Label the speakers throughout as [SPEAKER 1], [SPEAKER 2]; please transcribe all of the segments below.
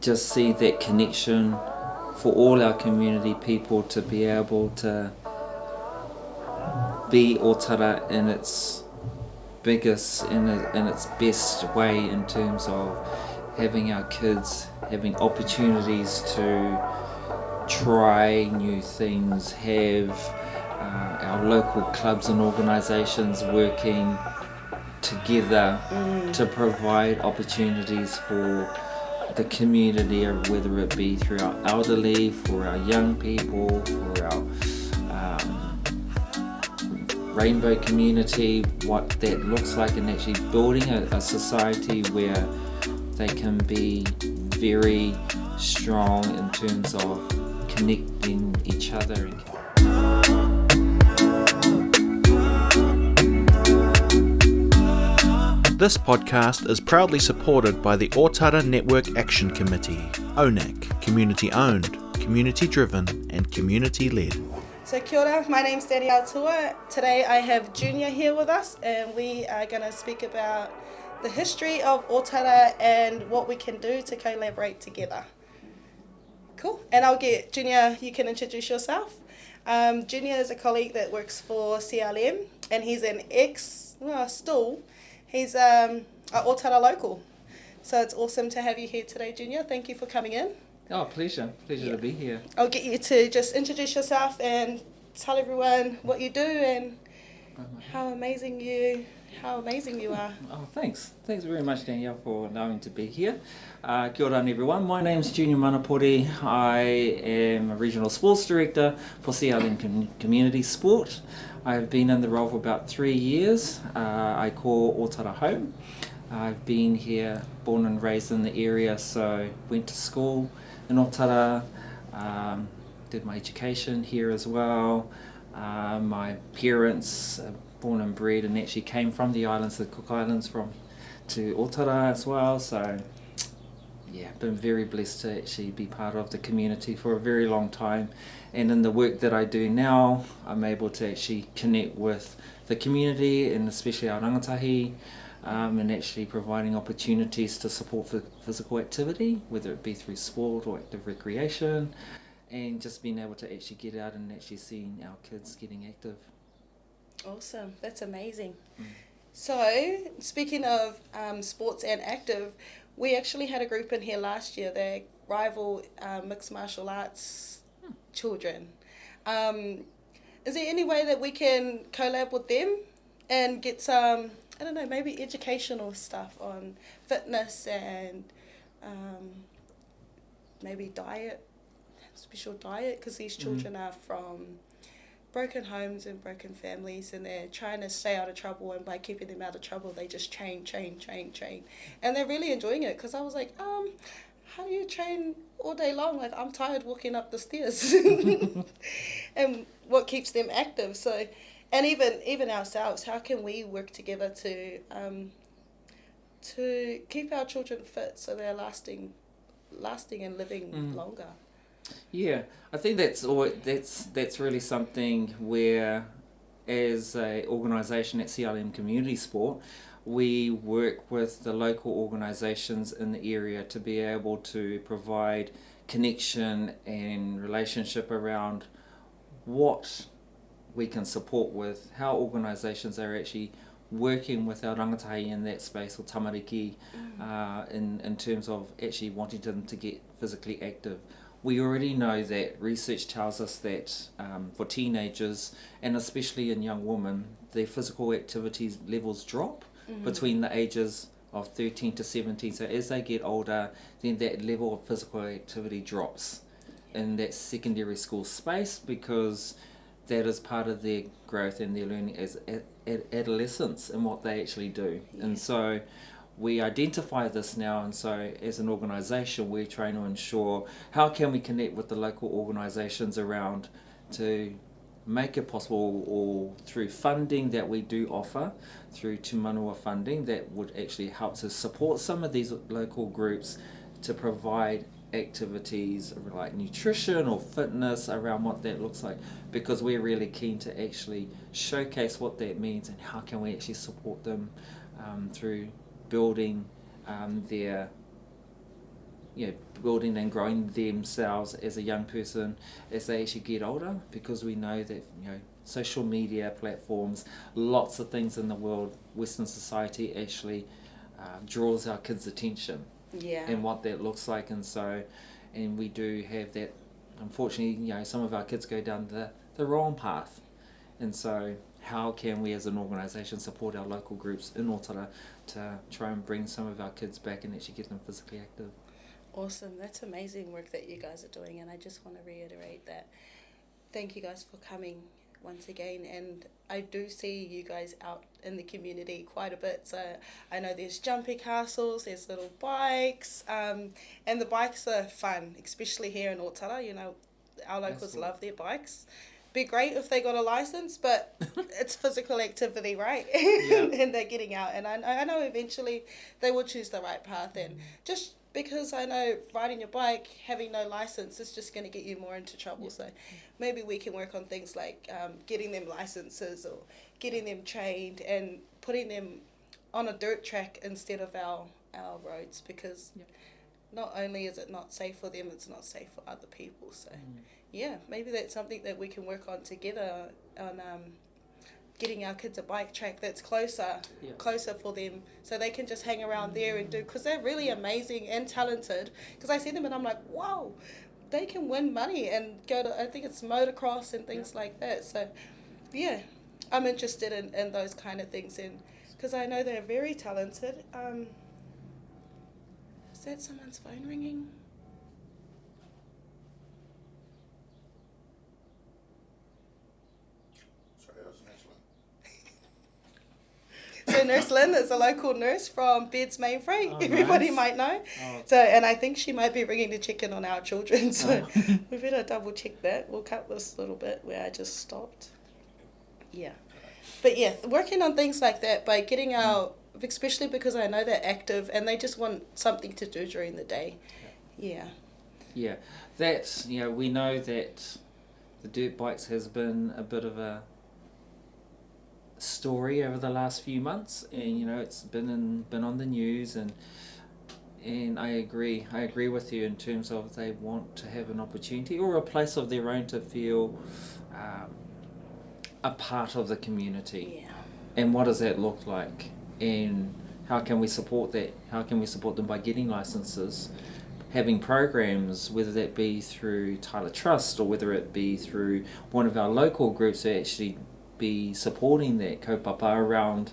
[SPEAKER 1] just see that connection for all our community people to be able to be Ōtara in its biggest, in its best way, in terms of having our kids having opportunities to try new things, have our local clubs and organisations working together to provide opportunities for the community, whether it be through our elderly, for our young people, for our rainbow community, what that looks like, and actually building a society where they can be very strong in terms of connecting each other.
[SPEAKER 2] This podcast is proudly supported by the Ōtara Network Action Committee, ONAC, community-owned, community-driven and community-led.
[SPEAKER 3] So kia ora, my name's Danielle. Today I have Junior here with us, and we are going to speak about the history of Ōtara and what we can do to collaborate together. Cool. And I'll get Junior, you can introduce yourself. Junior is a colleague that works for CLM, and he's an he's a Ōtara local. So it's awesome to have you here today, Junior. Thank you for coming in.
[SPEAKER 1] Oh, pleasure to be here.
[SPEAKER 3] I'll get you to just introduce yourself and tell everyone what you do and how amazing you are.
[SPEAKER 1] Oh, thanks very much, Danielle, for allowing me to be here. Kia ora everyone, my name's Junior Manapori. I am a Regional Sports Director for CLM Community Sport. I've been in the role for about 3 years. I call Ōtara home. I've been here, born and raised in the area, so went to school in Ōtara, did my education here as well. My parents are born and bred and actually came from the islands, the Cook Islands, to Ōtara as well. So yeah, been very blessed to actually be part of the community for a very long time. And in the work that I do now, I'm able to actually connect with the community and especially our rangatahi, and actually providing opportunities to support physical activity, whether it be through sport or active recreation, and just being able to actually get out and actually seeing our kids getting active.
[SPEAKER 3] Awesome, that's amazing. So, speaking of sports and active, we actually had a group in here last year, they rival mixed martial arts children. Is there any way that we can collab with them and get some, I don't know, maybe educational stuff on fitness and maybe special diet, because these children are from broken homes and broken families, and they're trying to stay out of trouble, and by keeping them out of trouble they just train, and they're really enjoying it. Because I was like, how do you train all day long? Like, I'm tired walking up the stairs. And what keeps them active? So, and even ourselves, how can we work together to keep our children fit so they're lasting and living longer?
[SPEAKER 1] Yeah, I think that's really something where, as an organisation at CLM Community Sport, we work with the local organisations in the area to be able to provide connection and relationship around what we can support with, how organisations are actually working with our rangatahi in that space, or tamariki, in terms of actually wanting them to get physically active. We already know that research tells us that for teenagers, and especially in young women, their physical activity levels drop between the ages of 13 to 17. So as they get older, then that level of physical activity drops in that secondary school space, because that is part of their growth and their learning as adolescents and what they actually do. Yeah. And so we identify this now, and so as an organisation we're trying to ensure how can we connect with the local organisations around to make it possible, or through funding that we do offer, through Tumanua funding, that would actually help to support some of these local groups to provide activities like nutrition or fitness around what that looks like, because we're really keen to actually showcase what that means and how can we actually support them through building their building and growing themselves as a young person as they actually get older, because we know that social media platforms, lots of things in the world, Western society actually draws our kids' attention and what that looks like, and we do have that. Unfortunately, some of our kids go down the wrong path, and so how can we as an organisation support our local groups in Ōtara to try and bring some of our kids back and actually get them physically active?
[SPEAKER 3] Awesome. That's amazing work that you guys are doing, and I just want to reiterate that. Thank you guys for coming once again, and I do see you guys out in the community quite a bit. So I know there's jumping castles, there's little bikes, and the bikes are fun, especially here in Ōtara. Our locals love their bikes. Be great if they got a license, but it's physical activity, right? And they're getting out, and I know eventually they will choose the right path, and just because I know riding your bike, having no license, is just going to get you more into trouble. So maybe we can work on things like getting them licenses or getting them trained and putting them on a dirt track instead of our roads, because not only is it not safe for them, it's not safe for other people. So maybe that's something that we can work on together on getting our kids a bike track that's closer for them, so they can just hang around there and do, because they're really amazing and talented, because I see them and I'm like, whoa, they can win money and go to, I think it's motocross and things like that. So I'm interested in those kind of things, and because I know they're very talented. Is that someone's phone ringing? So Nurse Lynn is a local nurse from Beds Mainfrey. Everybody might know. So, and I think she might be ringing to check in on our children. So we better double check that. We'll cut this little bit where I just stopped. Yeah. But working on things like that by getting out, especially because I know they're active and they just want something to do during the day. Yeah.
[SPEAKER 1] That's, we know that the dirt bikes has been a bit of a story over the last few months, and it's been on the news, and I agree with you in terms of they want to have an opportunity or a place of their own to feel a part of the community. And what does that look like, and how can we support that? How can we support them by getting licenses, having programs, whether that be through Tyler Trust or whether it be through one of our local groups to actually be supporting that kaupapa around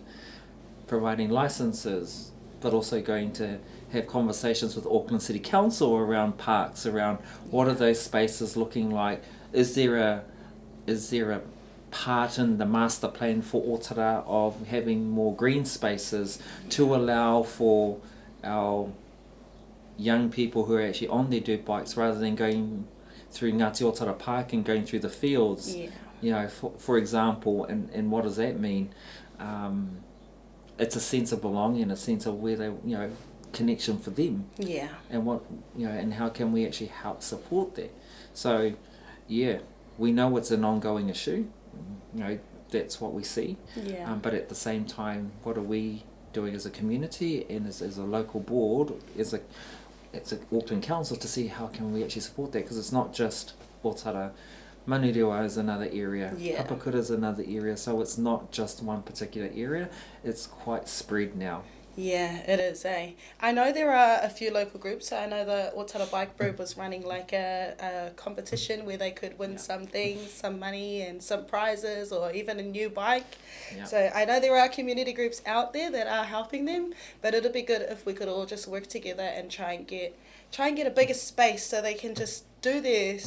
[SPEAKER 1] providing licenses, but also going to have conversations with Auckland City Council around parks, around what are those spaces looking like. Is there a part in the master plan for Ōtara of having more green spaces to allow for our young people who are actually on their dirt bikes, rather than going through Ngāti Ōtara Park and going through the fields? For example, and what does that mean? It's a sense of belonging, a sense of where they, connection for them. And what, and how can we actually help support that? So, we know it's an ongoing issue. That's what we see. But at the same time, what are we doing as a community and as a local board, it's an Auckland Council, to see how can we actually support that? Because it's not just Ōtara. Manurewa is another area, Papakura is another area, so it's not just one particular area, it's quite spread now.
[SPEAKER 3] It is, I know there are a few local groups. I know the Ōtara Bike Group was running like a competition where they could win some things, some money and some prizes, or even a new bike. So I know there are community groups out there that are helping them, but it'd be good if we could all just work together and try and get a bigger space so they can just do their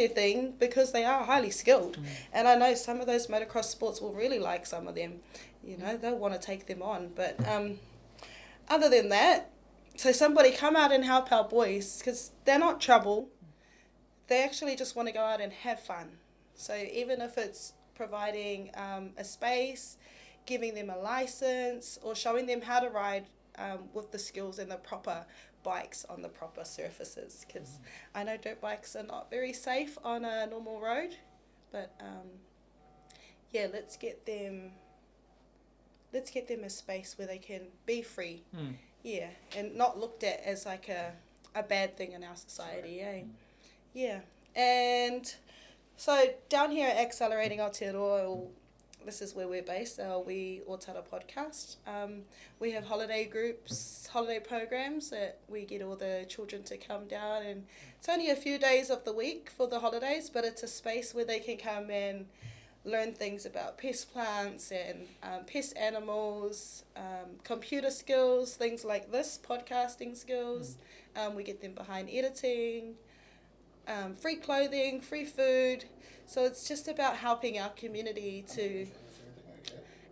[SPEAKER 3] thing, because they are highly skilled. And I know some of those motocross sports will really like some of them. They'll want to take them on. But other than that, so somebody come out and help our boys, because they're not trouble. They actually just want to go out and have fun. So even if it's providing a space, giving them a license, or showing them how to ride with the skills and the proper bikes on the proper surfaces, because I know dirt bikes are not very safe on a normal road, but let's get them a space where they can be free, and not looked at as like a a bad thing in our society, Yeah. And so down here at Accelerating Aotearoa, this is where we're based, our We Ōtara Podcast. We have holiday groups, holiday programs that we get all the children to come down, and it's only a few days of the week for the holidays, but it's a space where they can come and learn things about pest plants and pest animals, computer skills, things like this, podcasting skills. We get them behind editing, free clothing, free food. So it's just about helping our community to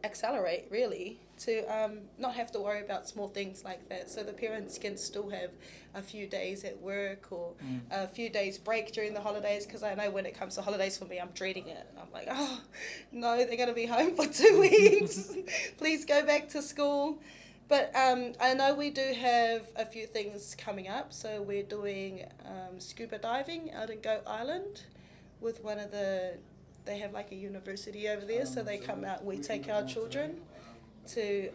[SPEAKER 3] accelerate, really, to not have to worry about small things like that. So the parents can still have a few days at work or a few days break during the holidays, because I know when it comes to holidays for me, I'm dreading it. I'm like, oh, no, they're going to be home for 2 weeks. Please go back to school. But I know we do have a few things coming up. So we're doing scuba diving out in Goat Island with one of the, they have like a university over there, so they come out and we take our children to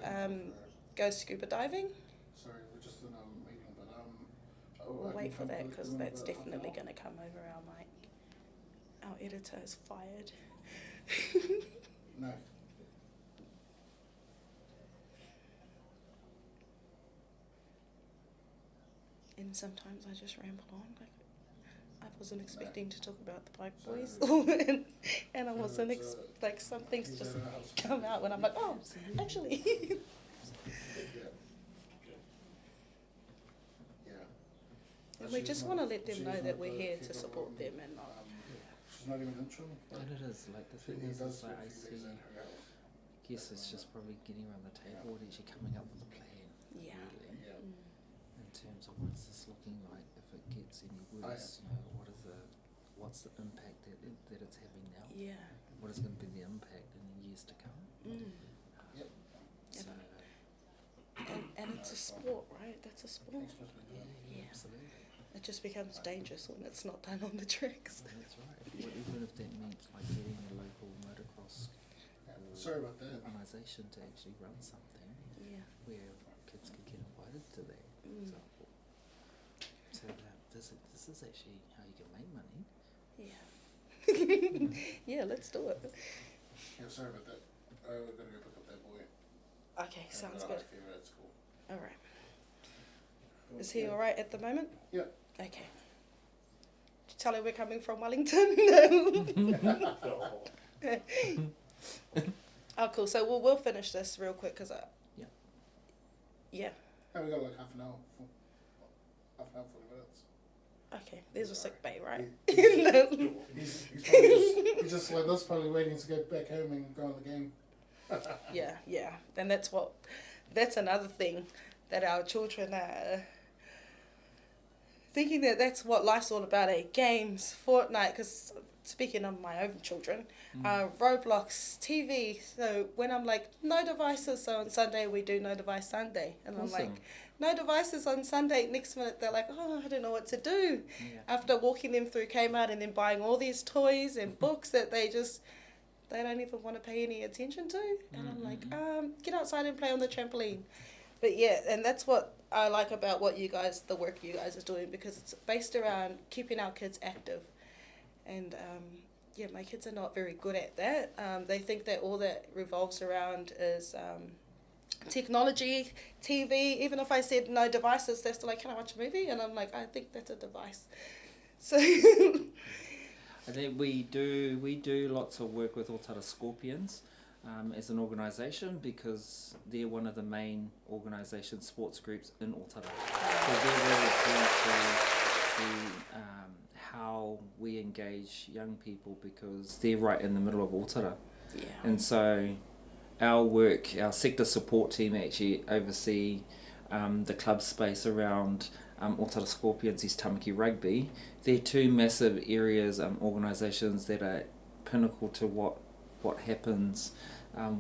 [SPEAKER 3] go scuba diving.
[SPEAKER 4] Sorry, we're just in a meeting, but
[SPEAKER 3] We'll wait for that, because that's definitely going to come over our mic. Our editor is fired.
[SPEAKER 4] No.
[SPEAKER 3] And sometimes I just ramble on. Like, I wasn't expecting to talk about the Bike Boys, and I wasn't like some things just come out when I'm like, oh, actually. And we just want to let them know that we're here to support them and not.
[SPEAKER 4] She's not even intro.
[SPEAKER 1] And it is, like, the thing is like, I see, guess it's just probably getting around the table and actually coming up with a plan.
[SPEAKER 3] Yeah.
[SPEAKER 1] Really, in terms of what's this looking like, if it gets any worse, you know, what's the impact that it's having now?
[SPEAKER 3] Yeah.
[SPEAKER 1] What is going to be the impact in the years to come? So,
[SPEAKER 3] and it's a sport, right? That's a sport.
[SPEAKER 1] yeah, absolutely.
[SPEAKER 3] It just becomes dangerous when it's not done on the tracks.
[SPEAKER 1] That's right. Well, even if that means like getting a local motocross
[SPEAKER 4] Sorry about that.
[SPEAKER 1] organisation to actually run something where kids could get invited to that, for example. So this is actually how you can make money.
[SPEAKER 3] Yeah. Yeah, let's do it.
[SPEAKER 4] Yeah, sorry about that. We're going to go pick up that boy.
[SPEAKER 3] Okay, sounds good.
[SPEAKER 4] At school.
[SPEAKER 3] All right. Is he all right at the moment?
[SPEAKER 4] Yeah.
[SPEAKER 3] Okay. Did you tell him we're coming from Wellington? Oh, cool. So we'll finish this real quick, because yeah.
[SPEAKER 4] Oh, we got like half an hour, 40 minutes.
[SPEAKER 3] Okay, there's a sick bay, right?
[SPEAKER 4] He's just like us, probably waiting to get back home and go on the game.
[SPEAKER 3] Yeah. And that's another thing that our children are thinking, that's what life's all about, games, Fortnite, because speaking of my own children, Roblox, TV. So when I'm like, no devices, so on Sunday we do no device Sunday. And I'm like, no devices on Sunday. Next minute they're like, oh, I don't know what to do. Yeah. After walking them through Kmart and then buying all these toys and books that they don't even want to pay any attention to. And I'm like, get outside and play on the trampoline. But yeah, and that's what I like about the work you guys are doing, because it's based around keeping our kids active. And my kids are not very good at that. They think that all that revolves around is technology, TV. Even if I said no devices, they're still like, can I watch a movie? And I'm like, I think that's a device. So
[SPEAKER 1] I think we do lots of work with Ōtara Scorpions as an organisation, because they're one of the main organisation sports groups in Ōtara. So they're really keen to how we engage young people, because they're right in the middle of Ōtara. Yeah. And so our sector support team actually oversee the club space around Ōtara Scorpions, East Tamaki Rugby. They're two massive areas, organisations that are pinnacle to what happens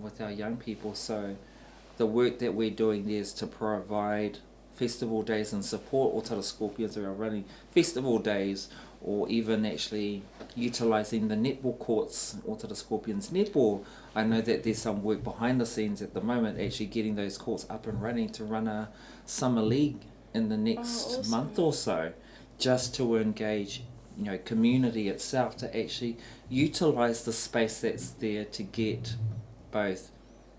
[SPEAKER 1] with our young people. So the work that we're doing there is to provide festival days and support Ōtara Scorpions around running festival days, or even actually utilising the netball courts, Ōtara Scorpions netball. I know that there's some work behind the scenes at the moment, actually getting those courts up and running to run a summer league in the next
[SPEAKER 3] awesome.
[SPEAKER 1] month or so, just to engage, community itself to actually utilise the space that's there to get both,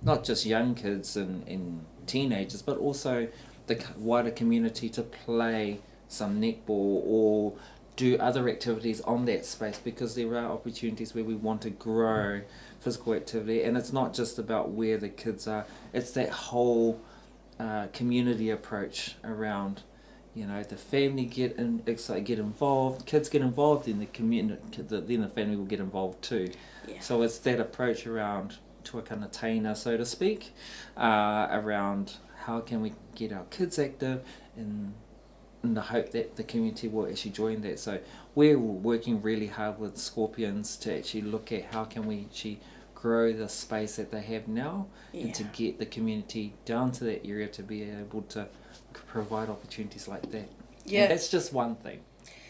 [SPEAKER 1] not just young kids and teenagers, but also the wider community to play some netball or do other activities on that space, because there are opportunities where we want to grow physical activity, and it's not just about where the kids are, it's that whole community approach around, the family get involved, kids get involved in the community, then the family will get involved too.
[SPEAKER 3] Yeah.
[SPEAKER 1] So it's that approach around tuakana taina, so to speak, around how can we get our kids active in the hope that the community will actually join that. So we're working really hard with Scorpions to actually look at how can we actually grow the space that they have now, and to get the community down to that area to be able to provide opportunities like that.
[SPEAKER 3] Yeah.
[SPEAKER 1] And that's just one thing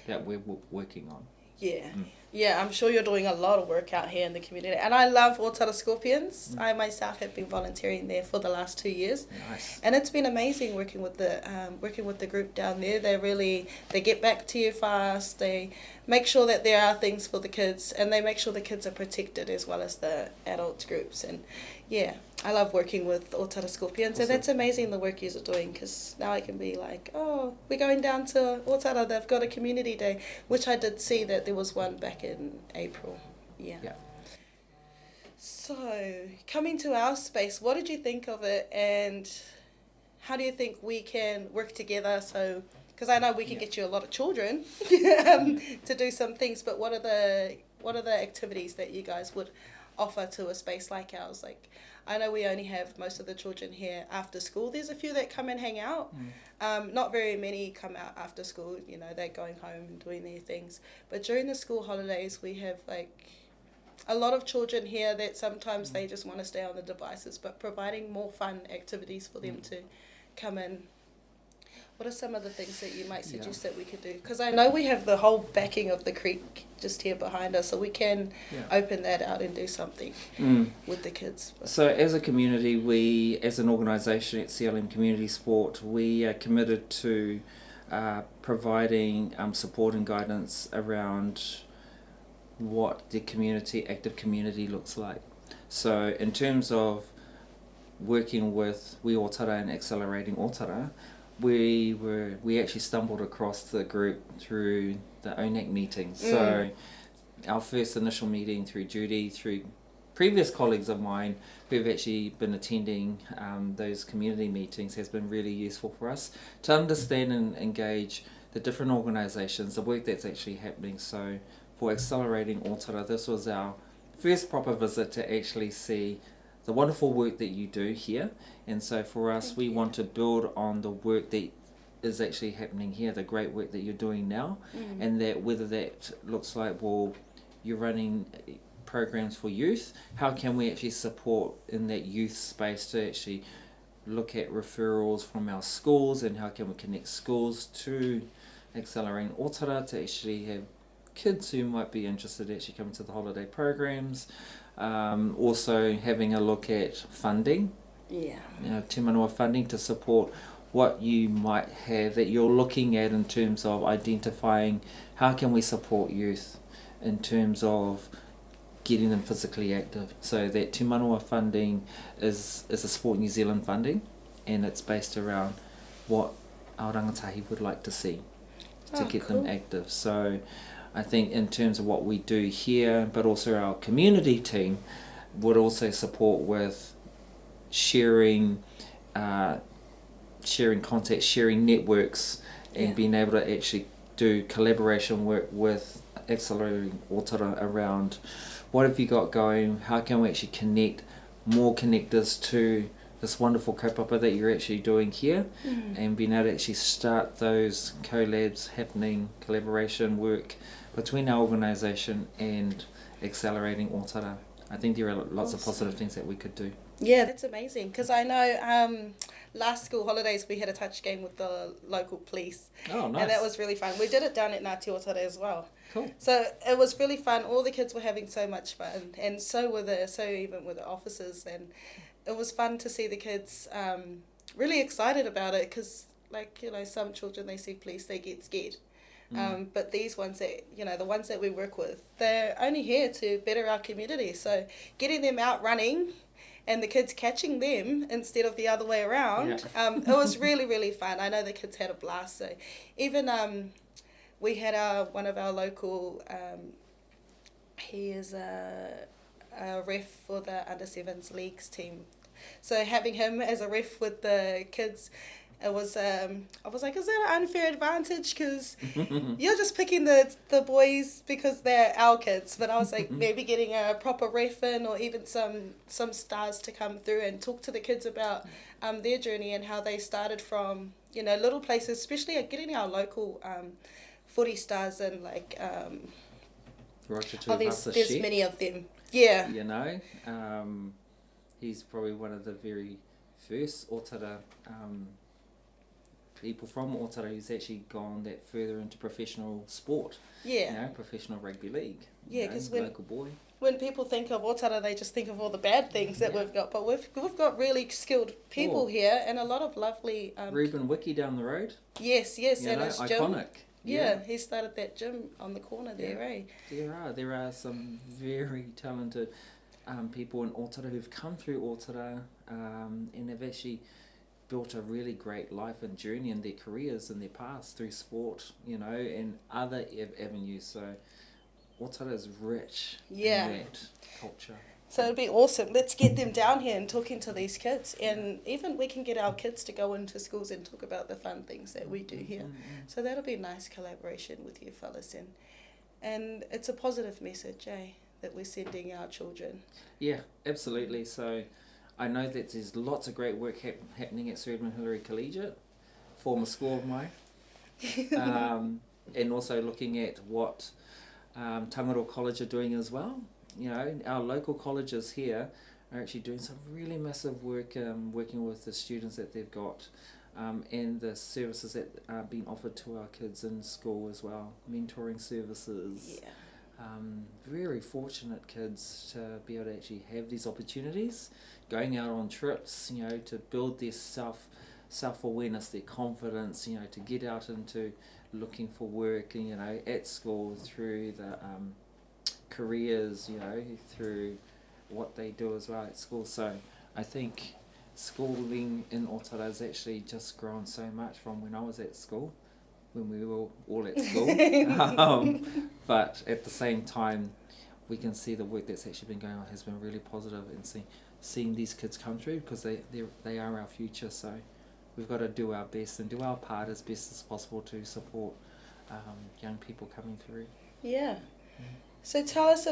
[SPEAKER 1] that we're working on.
[SPEAKER 3] Yeah. Yeah, I'm sure you're doing a lot of work out here in the community. And I love Ōtara Scorpions. I myself have been volunteering there for the last 2 years.
[SPEAKER 1] Nice.
[SPEAKER 3] And it's been amazing working with the group down there. They get back to you fast. They make sure that there are things for the kids, and they make sure the kids are protected as well as the adult groups. And yeah, I love working with Ōtara Scorpions.
[SPEAKER 1] Awesome.
[SPEAKER 3] And that's amazing the work you're doing, because now I can be like, oh, we're going down to Ōtara. They've got a community day, which I did see that there was one back in April. Yeah. So, coming to our space, what did you think of it, and how do you think we can work together? So, because I know we can get you a lot of children to do some things, but what are the activities that you guys would offer to a space like ours? Like, I know we only have most of the children here after school. There's a few that come and hang out. Not very many come out after school. They're going home and doing their things. But during the school holidays, we have a lot of children here that sometimes they just want to stay on the devices, but providing more fun activities for them to come in. What are some of the things that you might suggest that we could do? Because I know we have the whole backing of the creek just here behind us, so we can open that out and do something with the kids.
[SPEAKER 1] So as a community, we, as an organisation at CLM Community Sport, we are committed to providing support and guidance around what the active community looks like. So in terms of working with We Are Ōtara and Accelerating Ōtara, we actually stumbled across the group through the ONAC meetings. So our first initial meeting through Judy, through previous colleagues of mine who've actually been attending those community meetings, has been really useful for us to understand and engage the different organisations, the work that's actually happening. So for Accelerating Ōtara, this was our first proper visit to actually see the wonderful work that you do here. And so for us, we want to build on the work that is actually happening here, the great work that you're doing now, and that whether that looks like, well, you're running programs for youth, how can we actually support in that youth space to actually look at referrals from our schools, and how can we connect schools to Accelerating Ōtara to actually have kids who might be interested in actually coming to the holiday programs. Also having a look at funding, te manawa funding to support what you might have that you're looking at in terms of identifying how can we support youth in terms of getting them physically active. So that te manawa funding is a Sport New Zealand funding, and it's based around what our rangatahi would like to see to get them active. So I think in terms of what we do here, but also our community team would also support with sharing contacts, sharing networks, and being able to actually do collaboration work with Accelerating Ōtara around what have you got going, how can we actually connect more connectors to this wonderful kaupapa that you're actually doing here, and being able to actually start those collabs happening, collaboration work between our organisation and Accelerating Ōtara. I think there are lots of positive things that we could do.
[SPEAKER 3] Yeah, that's amazing, because I know last school holidays we had a touch game with the local police.
[SPEAKER 1] Oh, nice.
[SPEAKER 3] And that was really fun. We did it down at Ngāti Ōtara as well.
[SPEAKER 1] Cool.
[SPEAKER 3] So it was really fun. All the kids were having so much fun, and so even with the officers, and it was fun to see the kids really excited about it, because like, some children, they see police, they get scared. But these ones that, the ones that we work with, they're only here to better our community. So getting them out running and the kids catching them instead of the other way around, it was really, really fun. I know the kids had a blast. So even we had one of our local, he is a ref for the under-7s leagues team. So having him as a ref with the kids, it was, I was like, is that an unfair advantage? Because you're just picking the boys because they're our kids. But I was like, maybe getting a proper ref in, or even some stars to come through and talk to the kids about their journey and how they started from, little places, especially getting our local footy stars and like, there's many of them. Yeah.
[SPEAKER 1] He's probably one of the very first Ōtara people from Ōtara who's actually gone that further into professional sport.
[SPEAKER 3] Yeah.
[SPEAKER 1] Professional rugby league.
[SPEAKER 3] Yeah, because
[SPEAKER 1] local boy.
[SPEAKER 3] When people think of Ōtara, they just think of all the bad things that we've got. But we've got really skilled people here and a lot of lovely...
[SPEAKER 1] Reuben Wiki down the road.
[SPEAKER 3] Yes, and his gym.
[SPEAKER 1] Iconic.
[SPEAKER 3] Yeah, he started that gym on the corner there, eh?
[SPEAKER 1] There are some very talented people in Ōtara who've come through Ōtara and have actually built a really great life and journey in their careers and their past through sport, and other avenues. So Ōtara is rich in that culture.
[SPEAKER 3] So it'd be awesome. Let's get them down here and talking to these kids. And even we can get our kids to go into schools and talk about the fun things that we do here. So that'll be a nice collaboration with you fellas. And it's a positive message, that we're sending our children. Yeah,
[SPEAKER 1] absolutely. So I know that there's lots of great work happening at Sir Edmund Hillary Collegiate, former school of mine. And also looking at what Tangaroa College are doing as well. Our local colleges here are actually doing some really massive work working with the students that they've got and the services that are being offered to our kids in school as well, mentoring services. Very fortunate kids to be able to actually have these opportunities, going out on trips, to build their self-awareness, their confidence, to get out into looking for work, at school through the careers, through what they do as well at school. So I think schooling in Ōtara has actually just grown so much from when I was at school, when we were all at school. But at the same time, we can see the work that's actually been going on has been really positive, and seeing these kids come through, because they are our future. So we've got to do our best and do our part as best as possible to support young people coming through.
[SPEAKER 3] Yeah. So tell us a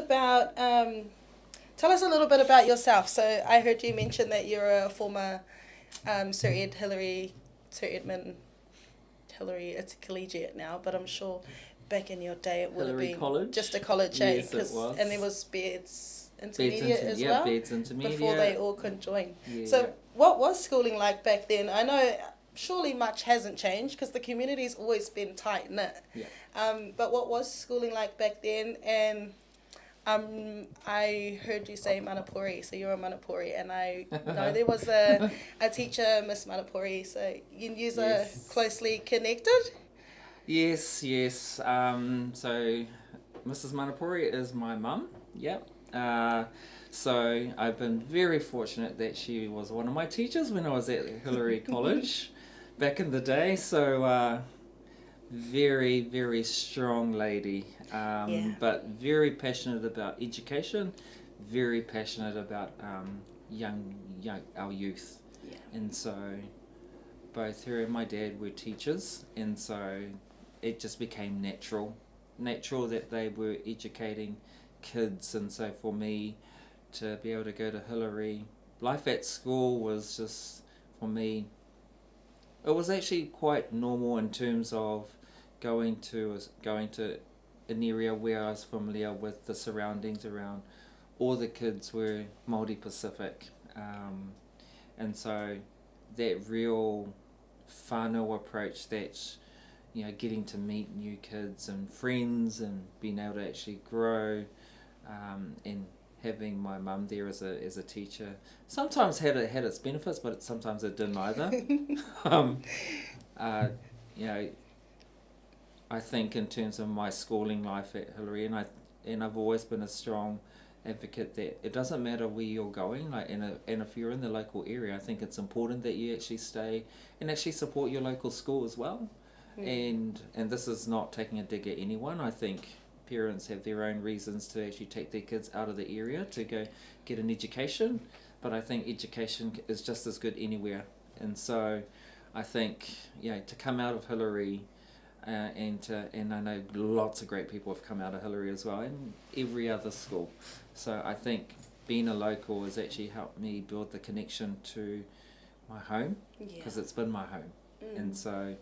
[SPEAKER 3] little bit about yourself. So I heard you mention that you're a former Sir Edmund Hillary. It's a collegiate now, but I'm sure back in your day it would have been
[SPEAKER 1] College.
[SPEAKER 3] Just a college,
[SPEAKER 1] yes, it was.
[SPEAKER 3] And there was Beds Intermediate as well.
[SPEAKER 1] Beds Intermediate.
[SPEAKER 3] Before they all could join.
[SPEAKER 1] Yeah,
[SPEAKER 3] so what was schooling like back then? I know surely much hasn't changed because the community's always been tight knit.
[SPEAKER 1] Yeah.
[SPEAKER 3] But what was schooling like back then? And I heard you say Manapori, so you're a Manapori, and I know there was a teacher, Miss Manapori, so you are closely connected?
[SPEAKER 1] Yes. So Mrs. Manapori is my mum, so I've been very fortunate that she was one of my teachers when I was at Hillary College back in the day, so very, very strong lady, but very passionate about education, very passionate about our youth. And so both her and my dad were teachers, and so it just became natural that they were educating kids. And so for me to be able to go to Hillary, life at school was just, for me, it was actually quite normal in terms of going to an area where I was familiar with the surroundings around. All the kids were Māori Pacific, and so that real whānau approach, that getting to meet new kids and friends and being able to actually grow, and having my mum there as a teacher sometimes had its benefits, but sometimes it didn't either. You know, I think in terms of my schooling life at Hillary, and I've always been a strong advocate that it doesn't matter where you're going, like and if you're in the local area, I think it's important that you actually stay and actually support your local school as well. And this is not taking a dig at anyone. I think parents have their own reasons to actually take their kids out of the area to go get an education, but I think education is just as good anywhere. And so I think, to come out of Hillary, and I know lots of great people have come out of Hillary as well, and every other school. So I think being a local has actually helped me build the connection to my home, because it's been my home. And so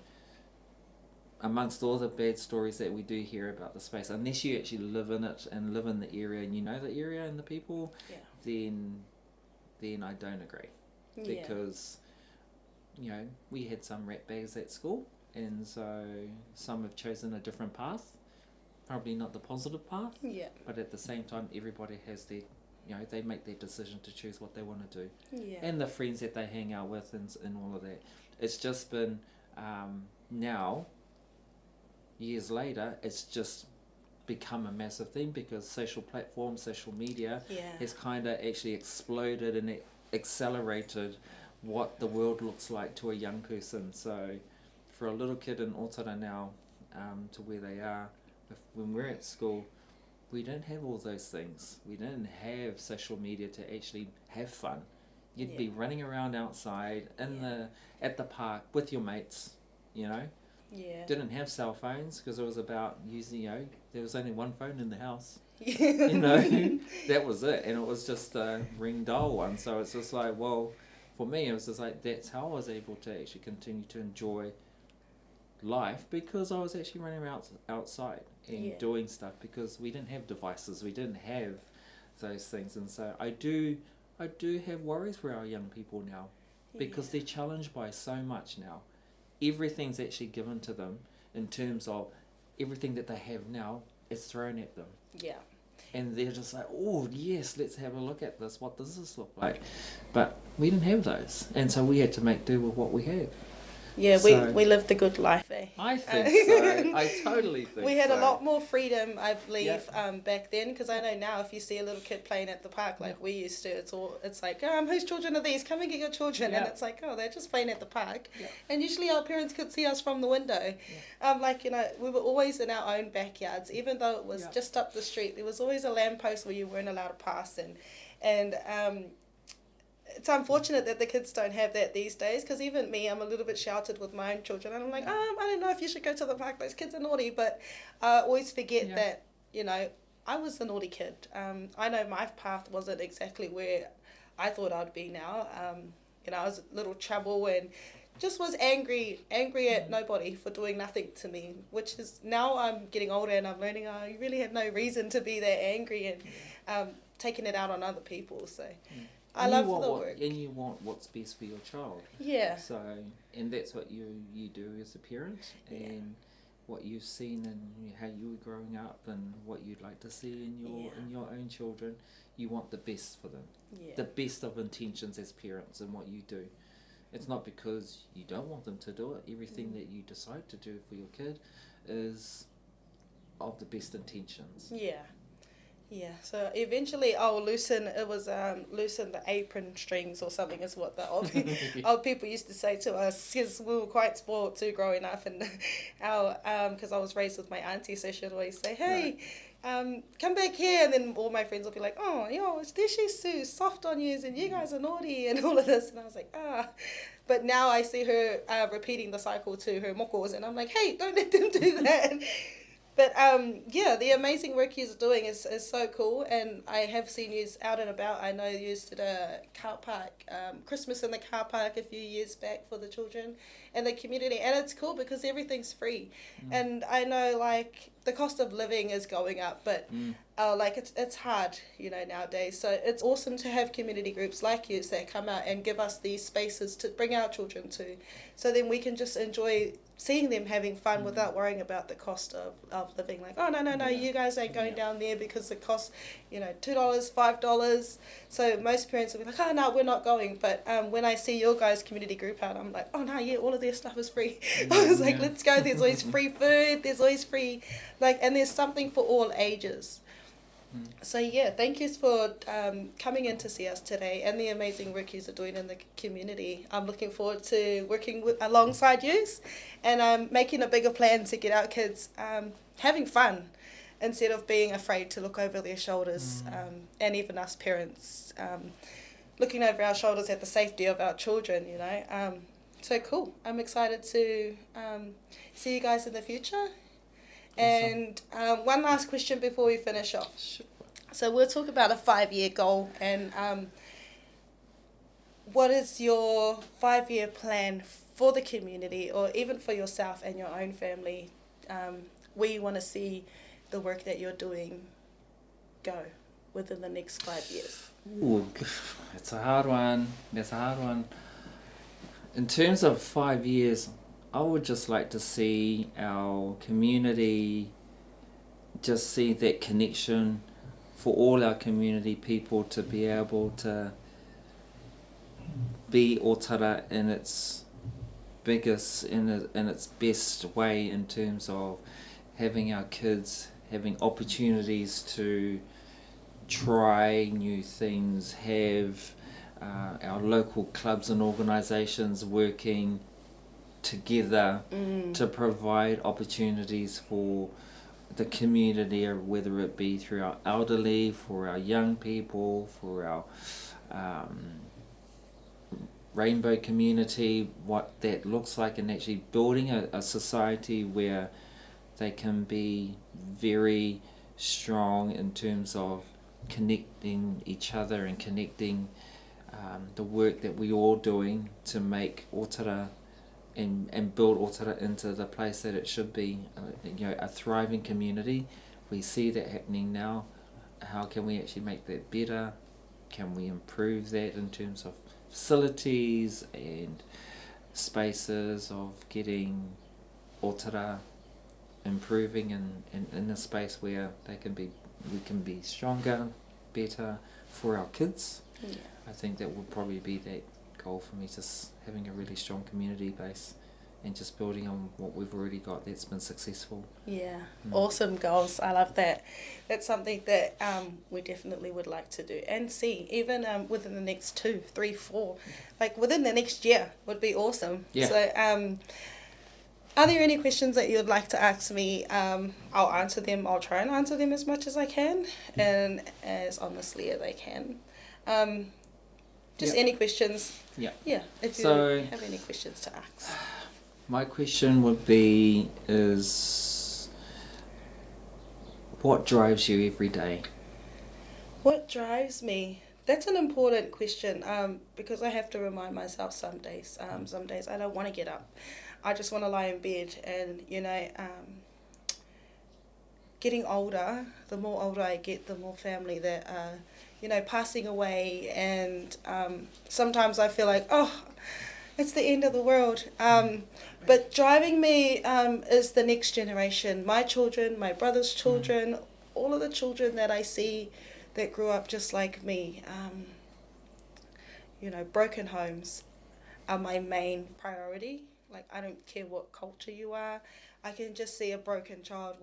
[SPEAKER 1] amongst all the bad stories that we do hear about the space, unless you actually live in it and live in the area and you know the area and the people, then I don't agree. Because we had some rat bags at school, and so some have chosen a different path, probably not the positive path, but at the same time everybody has their, they make their decision to choose what they want to do, and the friends that they hang out with, and all of that. It's just been now, years later, it's just become a massive thing, because social platforms, social media has kind of actually exploded and accelerated what the world looks like to a young person. So for a little kid in Ōtara now, to where they are, when we're at school, we didn't have all those things. We didn't have social media to actually have fun. You'd be running around outside at the park with your mates, Didn't have cell phones, because it was about using, there was only one phone in the house. That was it, and it was just a ring dial one. So it's just like, well, for me, it was just like, that's how I was able to actually continue to enjoy life, because I was actually running around outside and doing stuff, because we didn't have devices, we didn't have those things. And so I do have worries for our young people now, because they're challenged by so much now. Everything's actually given to them, in terms of everything that they have now is thrown at them. And they're just like, oh yes, let's have a look at this. What does this look like? But we didn't have those, and so we had to make do with what we have.
[SPEAKER 3] Yeah, so, we lived the good life, eh?
[SPEAKER 1] I think so. I totally think so.
[SPEAKER 3] We had a lot more freedom, I believe, back then, because I know now if you see a little kid playing at the park like we used to, it's like, whose children are these? Come and get your children. And it's like, oh, they're just playing at the park. And usually our parents could see us from the window. We were always in our own backyards, even though it was just up the street. There was always a lamppost where you weren't allowed to pass, and it's unfortunate that the kids don't have that these days, because even me, I'm a little bit sheltered with my own children, and I'm like, I don't know if you should go to the park, those kids are naughty. But I always forget that, I was the naughty kid. I know my path wasn't exactly where I thought I'd be now. I was a little trouble, and just was angry at nobody for doing nothing to me, which is, now I'm getting older and I'm learning, you really have no reason to be that angry, and taking it out on other people. So I love the work.
[SPEAKER 1] And you want what's best for your child. So, and that's what you do as a parent, and what you've seen and how you were growing up, and what you'd like to see in your own children. You want the best for them. The best of intentions as parents in what you do. It's not because you don't want them to do it. Everything that you decide to do for your kid is of the best intentions.
[SPEAKER 3] So eventually I'll loosen the apron strings or something, is what the old people used to say to us, because we were quite spoiled too growing up, and because I was raised with my auntie, so she'd always say, hey, come back here, and then all my friends will be like, oh, she's so soft on you, and you guys are naughty, and all of this, and I was like, but now I see her repeating the cycle to her mokos, and I'm like, hey, don't let them do that. But the amazing work you're doing is so cool, and I have seen you out and about. I know you did a car park, Christmas in the car park a few years back for the children and the community, and it's cool because everything's free. And I know, like, the cost of living is going up, but like it's hard, you know, nowadays. So it's awesome to have community groups like you that come out and give us these spaces to bring our children to, so then we can just enjoy seeing them having fun without worrying about the cost of living. Like, oh, no, you guys ain't going down there because it costs, you know, $2, $5. So most parents will be like, oh, no, we're not going. But when I see your guys' community group out, I'm like, oh, no, yeah, all of their stuff is free. I was like, let's go. There's always free food. There's always free, like, and there's something for all ages. So yeah, thank you for coming in to see us today and the amazing work you're doing in the community. I'm looking forward to working alongside you and making a bigger plan to get our kids having fun instead of being afraid to look over their shoulders, and even us parents looking over our shoulders at the safety of our children, you know. So cool. I'm excited to see you guys in the future. And one last question before we finish off. So we'll talk about a 5-year goal, and what is your 5-year plan for the community, or even for yourself and your own family, where you want to see the work that you're doing go within the next 5 years?
[SPEAKER 1] Ooh, it's a hard one. In terms of 5 years, I would just like to see our community just see that connection for all our community people to be able to be Ōtara in its biggest, in its best way, in terms of having our kids having opportunities to try new things, have our local clubs and organisations working together to provide opportunities for the community, whether it be through our elderly, for our young people, for our rainbow community, what that looks like, and actually building a society where they can be very strong in terms of connecting each other and connecting the work that we all doing to make Ōtara and build Ōtara into the place that it should be, you know, a thriving community. We see that happening now. How can we actually make that better? Can we improve that in terms of facilities and spaces, of getting Ōtara improving in a space where we can be stronger, better for our kids? Yeah. I think that would probably be that goal for me, just having a really strong community base and just building on what we've already got that's been successful. Yeah,
[SPEAKER 3] awesome goals. I love that. That's something that we definitely would like to do and see, even within the next 2, 3, 4, like within the next year would be awesome. Yeah. So are there any questions that you would like to ask me? I'll answer them. I'll try and answer them as much as I can and as honestly as I can. Just any questions? Yeah. If you have any questions to ask.
[SPEAKER 1] My question would be is, what drives you every day?
[SPEAKER 3] What drives me? That's an important question because I have to remind myself some days I don't want to get up. I just want to lie in bed, and, you know, getting older, the more older I get, the more family that are, you know, passing away, and sometimes I feel like, oh, it's the end of the world. But driving me is the next generation, my children, my brother's children, all of the children that I see that grew up just like me. You know, broken homes are my main priority. Like, I don't care what culture you are. I can just see a broken child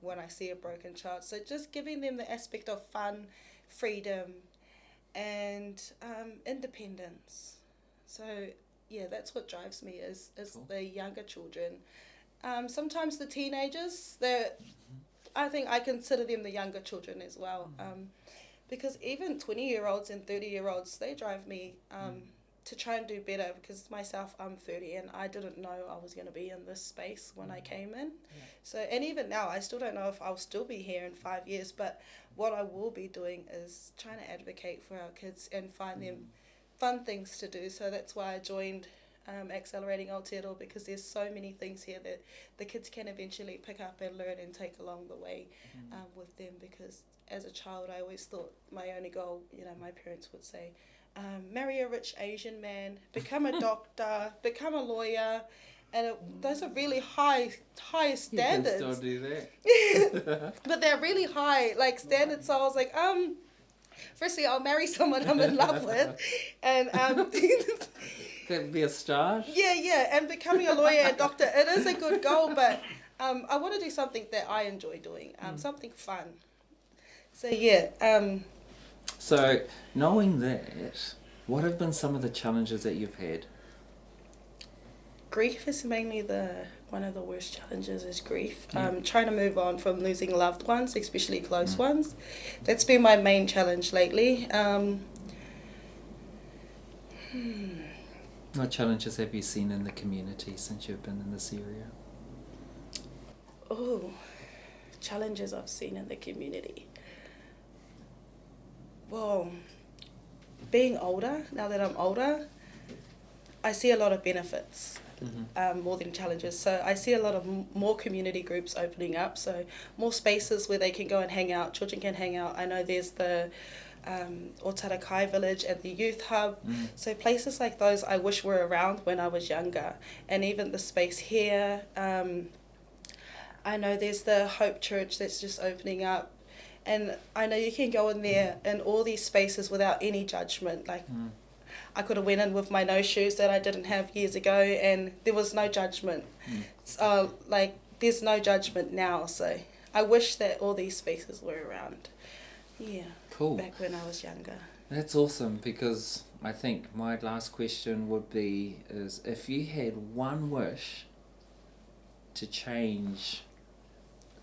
[SPEAKER 3] when I see a broken child. So just giving them the aspect of fun, freedom, and independence. So yeah, that's what drives me is cool. The younger children. Sometimes the teenagers, I think I consider them the younger children as well. Because even 20-year-olds and 30-year-olds, they drive me to try and do better, because myself, I'm 30 and I didn't know I was going to be in this space when I came in. Yeah. So, and even now, I still don't know if I'll still be here in 5 years, but what I will be doing is trying to advocate for our kids and find them fun things to do. So that's why I joined Accelerating Aotearoa, because there's so many things here that the kids can eventually pick up and learn and take along the way with them. Because as a child, I always thought my only goal, my parents would say, marry a rich Asian man, become a doctor, become a lawyer, and those are really high standards.
[SPEAKER 1] You can still do that.
[SPEAKER 3] But they're really high standards. So I was like, firstly, I'll marry someone I'm in love with, and
[SPEAKER 1] That'd be a start.
[SPEAKER 3] Yeah, and becoming a lawyer and doctor, it is a good goal, but I want to do something that I enjoy doing, something fun. So
[SPEAKER 1] So, knowing that, what have been some of the challenges that you've had?
[SPEAKER 3] Grief is mainly one of the worst challenges is grief. Trying to move on from losing loved ones, especially close ones. That's been my main challenge lately.
[SPEAKER 1] What challenges have you seen in the community since you've been in this area?
[SPEAKER 3] Oh, challenges I've seen in the community. Well, being older, now that I'm older, I see a lot of benefits. More than challenges. So I see a lot of more community groups opening up, so more spaces where they can go and hang out, children can hang out. I know there's the Ōtara Kai Village and the Youth Hub, so places like those I wish were around when I was younger. And even the space here, I know there's the Hope Church that's just opening up, and I know you can go in there in all these spaces without any judgment. I could have went in with my no shoes that I didn't have years ago, and there was no judgment. There's no judgment now, so I wish that all these spaces were around. Yeah.
[SPEAKER 1] Cool.
[SPEAKER 3] Back when I was younger.
[SPEAKER 1] That's awesome, because I think my last question would be is if you had one wish to change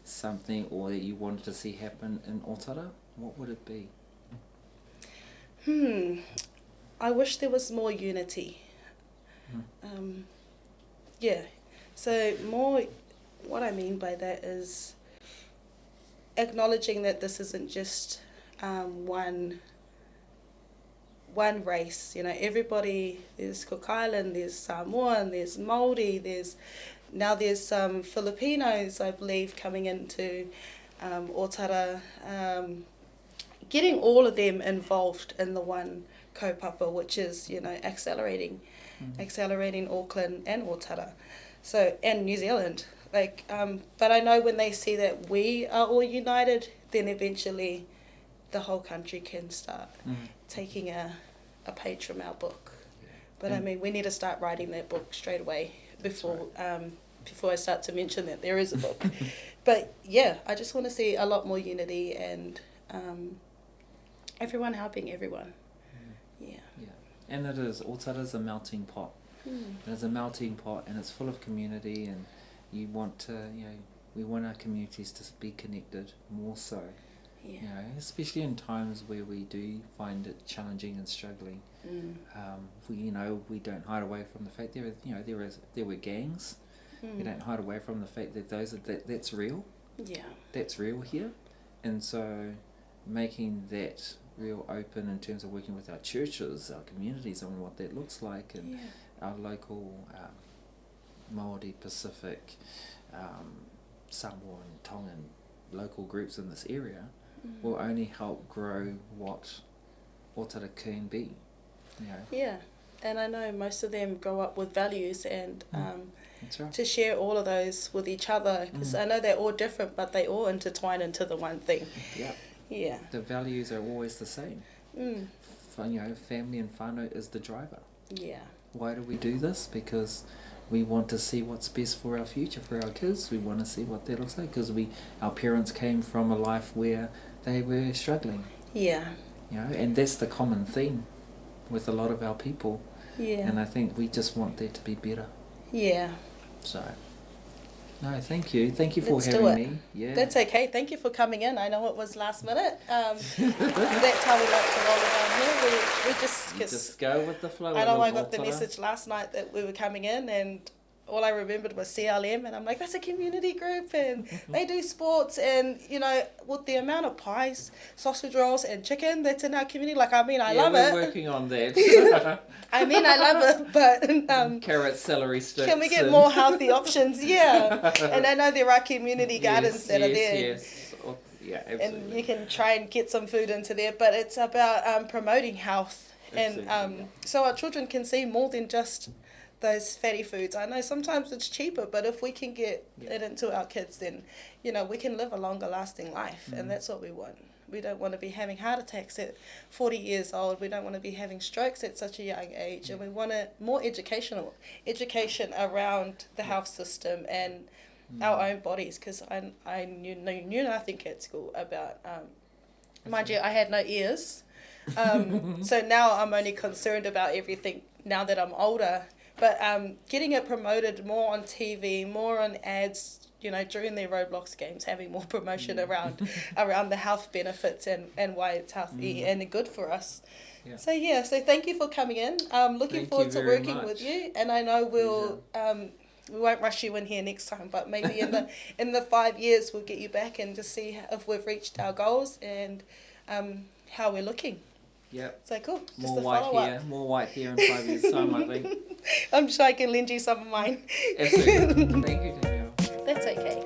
[SPEAKER 1] something or that you wanted to see happen in Ōtara, what would it be?
[SPEAKER 3] I wish there was more unity. So more, what I mean by that is acknowledging that this isn't just one race. Everybody, there's Cook Island, there's Samoan, there's Māori, there's some Filipinos, I believe, coming into Ōtara. Getting all of them involved in the one kaupapa, which is, accelerating Auckland and Ōtara, and New Zealand. But I know when they see that we are all united, then eventually the whole country can start taking a page from our book. But we need to start writing that book straight away before I start to mention that there is a book. But yeah, I just want to see a lot more unity and everyone helping everyone.
[SPEAKER 1] And Ōtara's a melting pot. It's a melting pot, and it's full of community, and we want our communities to be connected more so. Especially in times where we do find it challenging and struggling. We don't hide away from the fact there were gangs. We don't hide away from the fact that that's real. That's real here, and so making that real open in terms of working with our churches, our communities, on what that looks like, and our local Māori, Pacific, Samoan, Tongan local groups in this area will only help grow what Ōtara can be.
[SPEAKER 3] And I know most of them grow up with values and
[SPEAKER 1] That's right.
[SPEAKER 3] to share all of those with each other, because I know they're all different, but they all intertwine into the one thing. The values are always the same. Family and whānau is the driver. Why do we do this? Because we want to see what's best for our future, for our kids. We want to see what that looks like, because our parents came from a life where they were struggling. And that's the common theme with a lot of our people. And I think we just want that to be better. So, no, thank you. Thank you for having me. That's okay. Thank you for coming in. I know it was last minute. That's how we like to roll around here. We just go with the flow. I know I got the message last night that we were coming in, and all I remembered was CLM, and I'm like, that's a community group, and they do sports, and you know, with the amount of pies, sausage rolls, and chicken that's in our community, like, I mean, I love it.
[SPEAKER 1] We're working on that.
[SPEAKER 3] I mean, I love it, but
[SPEAKER 1] carrot, celery sticks.
[SPEAKER 3] can we get more healthy options? Yeah, and I know there are community gardens that are there.
[SPEAKER 1] Yes. Oh, yeah, absolutely.
[SPEAKER 3] And you can try and get some food into there, but it's about promoting health, and so our children can see more than just those fatty foods. I know sometimes it's cheaper, but if we can get it into our kids, then, you know, we can live a longer lasting life, and that's what we want. We don't want to be having heart attacks at 40 years old. We don't want to be having strokes at such a young age, and we want more education around the health system and our own bodies, because I knew nothing at school about, mind you, I had no ears. So now I'm only concerned about everything now that I'm older. But getting it promoted more on TV, more on ads, you know, during their Roblox games, having more promotion around the health benefits and why it's healthy and good for us. Yeah. So thank you for coming in. Looking forward to working with you, and I know we won't rush you in here next time, but maybe in the 5 years we'll get you back and just see if we've reached our goals and how we're looking.
[SPEAKER 1] Yep.
[SPEAKER 3] So cool. Just
[SPEAKER 1] More white hair in 5 years' time, I think.
[SPEAKER 3] I'm sure I can lend you some of mine.
[SPEAKER 1] Absolutely. Thank you, Danielle.
[SPEAKER 3] That's okay.